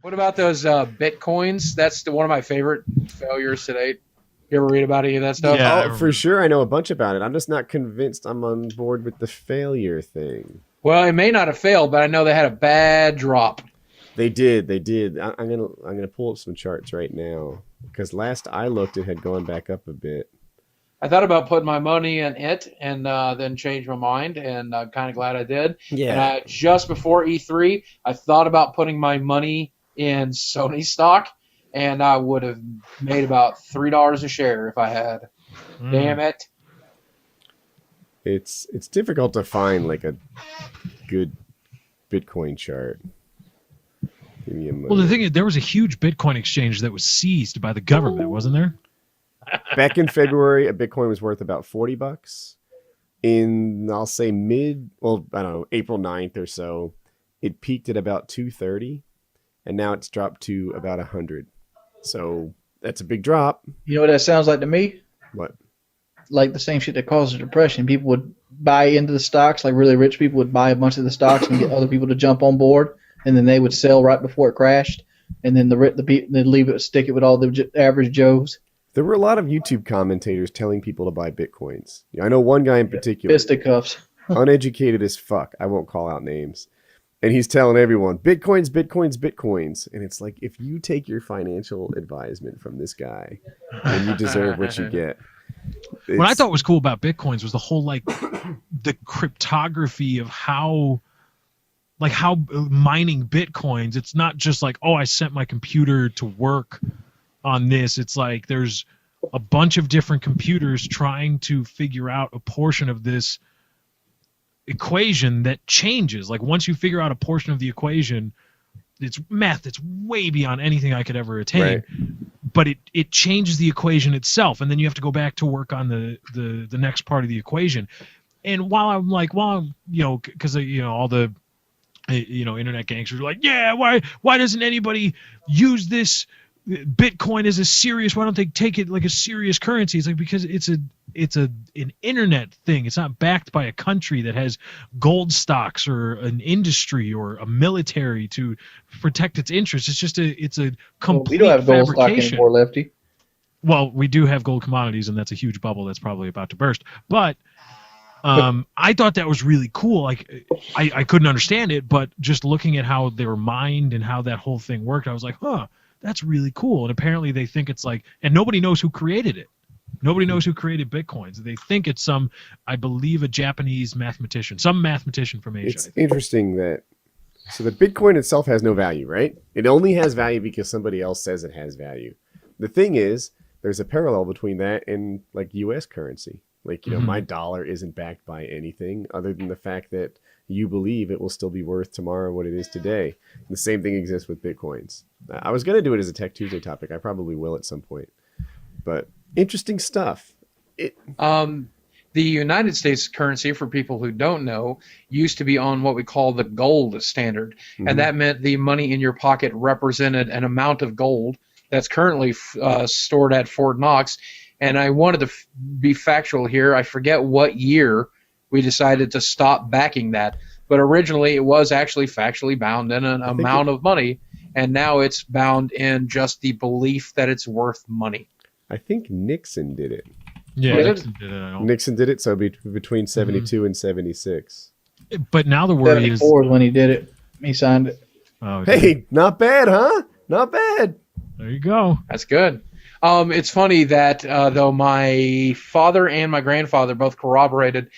What about those Bitcoins? That's one of my favorite failures to date. You ever read about any of that stuff? Yeah, Oh, for sure. I know a bunch about it. I'm just not convinced I'm on board with the failure thing. Well, it may not have failed, but I know they had a bad drop. They did. I'm gonna pull up some charts right now because last I looked, it had gone back up a bit. I thought about putting my money in it and then changed my mind, and I'm kind of glad I did. Yeah. And just before E3, I thought about putting my money in Sony stock, and I would have made about $3 a share if I had. Damn it. It's difficult to find like a good Bitcoin chart. Give me a moment. Well, the thing is, there was a huge Bitcoin exchange that was seized by the government, wasn't there? Back in February, a Bitcoin was worth about $40. In, I'll say April 9th or so, it peaked at about 230, and now it's dropped to about 100. So that's a big drop. You know what that sounds like to me? What? Like the same shit that causes depression. People would buy into the stocks, like really rich people would buy a bunch of the stocks and get other people to jump on board, and then they would sell right before it crashed, and then the people they'd leave it, stick it with all the average Joes. There were a lot of YouTube commentators telling people to buy Bitcoins. I know one guy in particular, Fisticuffs. uneducated as fuck. I won't call out names. And he's telling everyone, Bitcoins, Bitcoins, Bitcoins. And it's like, if you take your financial advisement from this guy, then you deserve what you get. What I thought was cool about Bitcoins was the whole, like, the cryptography of how mining Bitcoins, it's not just like, oh, I sent my computer to work on this. It's like there's a bunch of different computers trying to figure out a portion of this equation that changes. Like once you figure out a portion of the equation, it's math that's way beyond anything I could ever attain. Right. But it changes the equation itself, and then you have to go back to work on the next part of the equation. And while I'm because all the internet gangsters are like, yeah, why doesn't anybody use this Bitcoin as a serious? Why don't they take it like a serious currency? It's like, because it's an internet thing. It's not backed by a country that has gold stocks or an industry or a military to protect its interests. It's a complete we don't have gold stock fabrication. anymore, Lefty. Well, we do have gold commodities, and that's a huge bubble that's probably about to burst. But I thought that was really cool. Like, I couldn't understand it, but just looking at how they were mined and how that whole thing worked, I was like, huh, that's really cool. And apparently they think it's like, and nobody knows who created it. Nobody knows who created Bitcoins. They think it's I believe, a Japanese mathematician, some mathematician from Asia. It's interesting that, so the Bitcoin itself has no value, right? It only has value because somebody else says it has value. The thing is, there's a parallel between that and like U.S. currency. Like, my dollar isn't backed by anything other than the fact that you believe it will still be worth tomorrow what it is today. The same thing exists with Bitcoins. I was going to do it as a Tech Tuesday topic. I probably will at some point. But interesting stuff. The United States currency, for people who don't know, used to be on what we call the gold standard. Mm-hmm. And that meant the money in your pocket represented an amount of gold that's currently stored at Fort Knox. And I wanted to be factual here. I forget what year we decided to stop backing that. But originally it was actually factually bound in an amount of money. And now it's bound in just the belief that it's worth money. I think Nixon did it. Yeah, Nixon did it. Nixon did it, so between 72 and 76. But now the worry is... 74 is when he did it. He signed it. Oh, Hey, not bad, huh? Not bad. there you go. That's good. It's funny that though my father and my grandfather both corroborated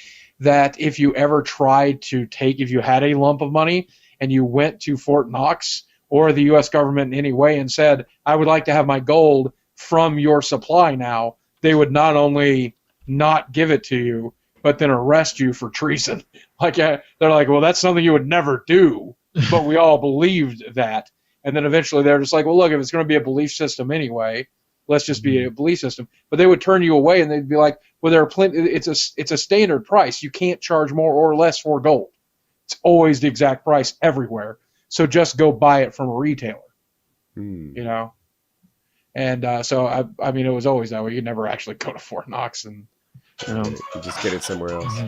that if you ever tried to if you had a lump of money and you went to Fort Knox or the U.S. government in any way and said, I would like to have my gold from your supply now, they would not only not give it to you, but then arrest you for treason. Like they're like, well, that's something you would never do, but we all believed that. And then eventually they're just like, well, look, if it's going to be a belief system anyway, let's just be a belief system. But they would turn you away, and they'd be like, well, there are plenty. It's a standard price. You can't charge more or less for gold. It's always the exact price everywhere. So just go buy it from a retailer. And so I mean, it was always that way. You never actually go to Fort Knox and You just get it somewhere else.